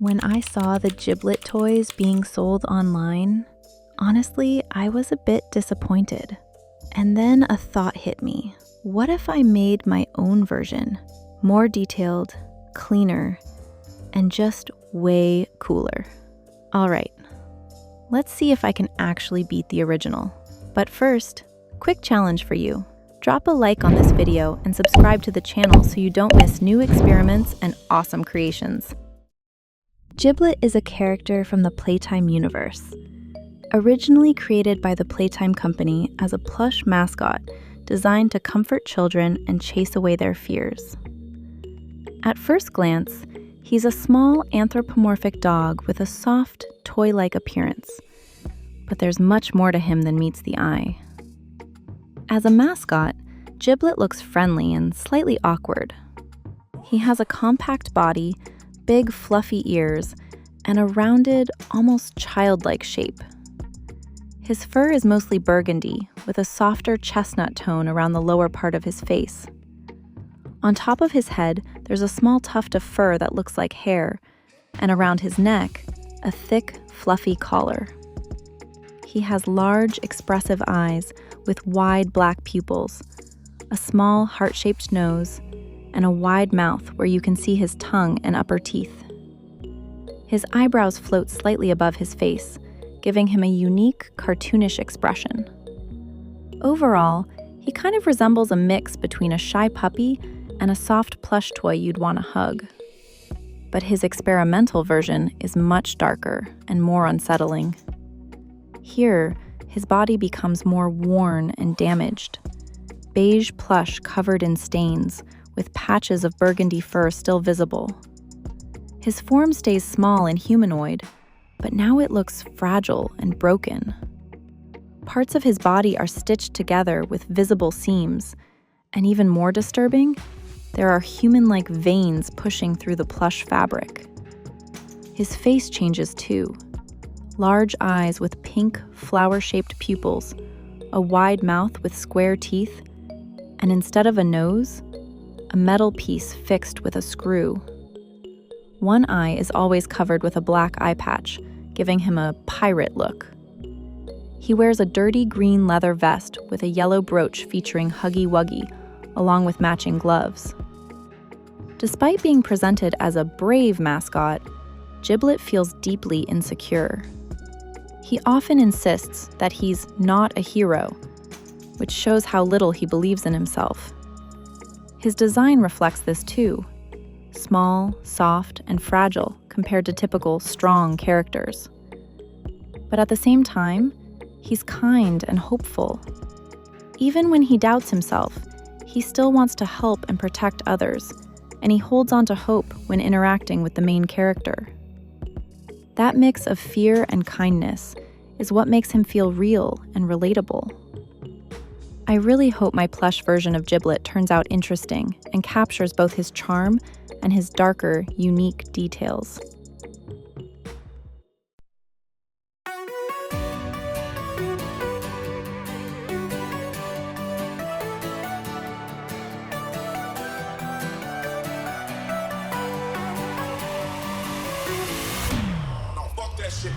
When I saw the Giblet toys being sold online, honestly, I was a bit disappointed. And then a thought hit me. What if I made my own version? More detailed, cleaner, and just way cooler. All right, let's see if I can actually beat the original. But first, quick challenge for you. Drop a like on this video and subscribe to the channel so you don't miss new experiments and awesome creations. Giblet is a character from the Playtime universe. Originally created by the Playtime company as a plush mascot designed to comfort children and chase away their fears. At first glance, he's a small anthropomorphic dog with a soft, toy-like appearance. But there's much more to him than meets the eye. As a mascot, Giblet looks friendly and slightly awkward. He has a compact body, big fluffy ears, and a rounded, almost childlike shape. His fur is mostly burgundy, with a softer chestnut tone around the lower part of his face. On top of his head, there's a small tuft of fur that looks like hair, and around his neck, a thick, fluffy collar. He has large, expressive eyes with wide black pupils, a small heart-shaped nose, and a wide mouth where you can see his tongue and upper teeth. His eyebrows float slightly above his face, giving him a unique, cartoonish expression. Overall, he kind of resembles a mix between a shy puppy and a soft plush toy you'd want to hug. But his experimental version is much darker and more unsettling. Here, his body becomes more worn and damaged. Beige plush covered in stains, with patches of burgundy fur still visible. His form stays small and humanoid, but now it looks fragile and broken. Parts of his body are stitched together with visible seams, and even more disturbing, there are human-like veins pushing through the plush fabric. His face changes too. Large eyes with pink, flower-shaped pupils, a wide mouth with square teeth, and instead of a nose, a metal piece fixed with a screw. One eye is always covered with a black eye patch, giving him a pirate look. He wears a dirty green leather vest with a yellow brooch featuring Huggy Wuggy, along with matching gloves. Despite being presented as a brave mascot, Giblet feels deeply insecure. He often insists that he's not a hero, which shows how little he believes in himself. His design reflects this too. Small, soft, and fragile compared to typical strong characters. But at the same time, he's kind and hopeful. Even when he doubts himself, he still wants to help and protect others, and he holds on to hope when interacting with the main character. That mix of fear and kindness is what makes him feel real and relatable. I really hope my plush version of Giblet turns out interesting and captures both his charm and his darker, unique details. Fuck that shit.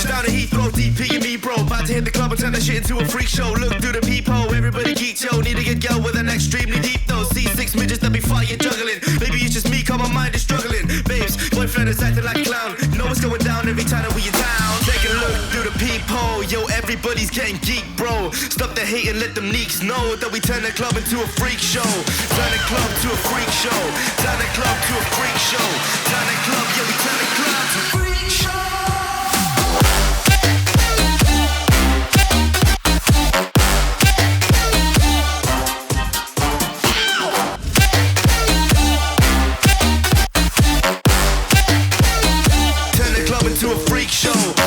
Touchdown to Heathrow, DP and me, bro. About to hit the club and turn that shit into a freak show. Look through the peephole, everybody geek, yo. Need to get girl with an extremely deep though. C6 midgets that be fighting, juggling. Maybe it's just me, cause my mind is struggling. Babes, boyfriend is acting like a clown. You know what's going down every time that we in town. Take a look through the peephole, yo. Everybody's getting geek, bro. Stop the hate and let them leaks know that we turn the club into a freak show. Turn the club to a freak show. Turn the club to a freak show. Turn the club, yeah, we turn the club to a freak show. To a freak show.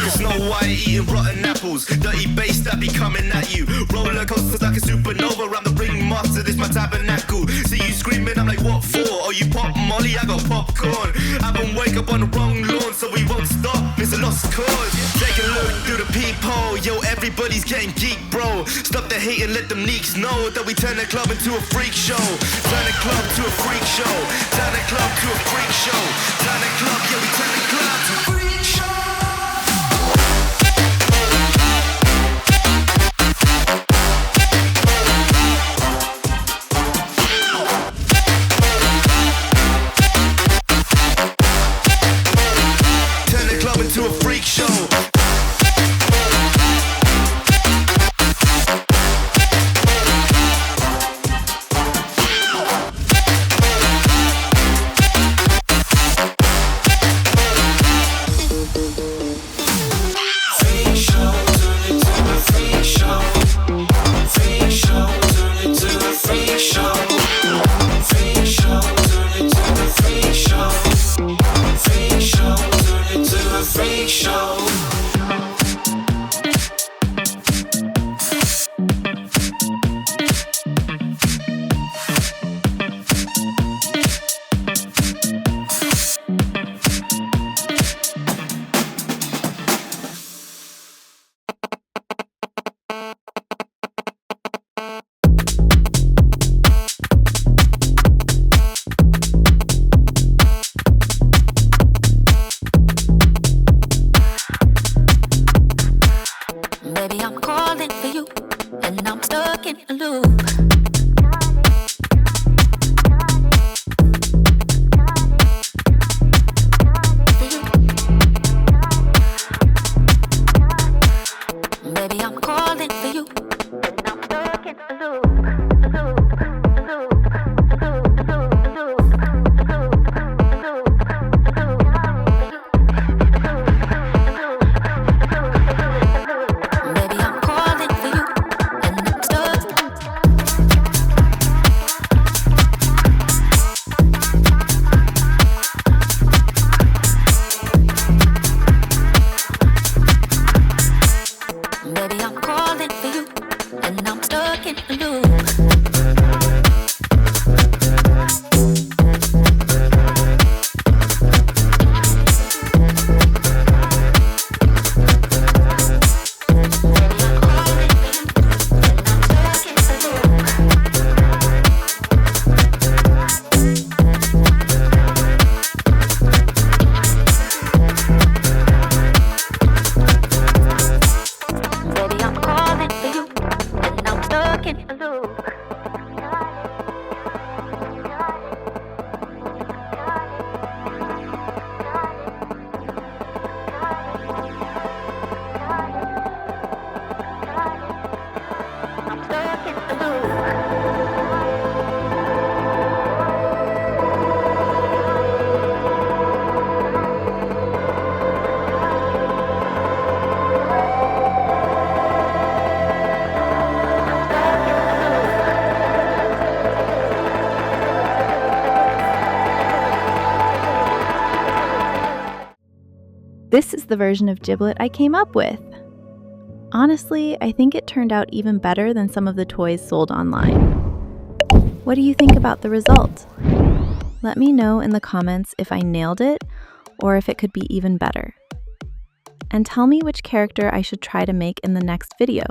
Snow White eating rotten apples, dirty bass that be coming at you. Roller coasters like a supernova, I'm the ringmaster, this my tabernacle. See you screaming, I'm like, what for? Oh, you pop Molly, I got popcorn. Haven't wake up on the wrong lawn, so we won't stop, it's a lost cause. Take a look through the peephole, yo, everybody's getting geek, bro. Stop the hate and let them leaks know that we turn the club into a freak show. Turn the club to a freak show. Turn the club to a freak show. Turn the club, yeah, we turn the club to a freak show. To a freak show. This is the version of Giblet I came up with. Honestly, I think it turned out even better than some of the toys sold online. What do you think about the result? Let me know in the comments if I nailed it or if it could be even better. And tell me which character I should try to make in the next video.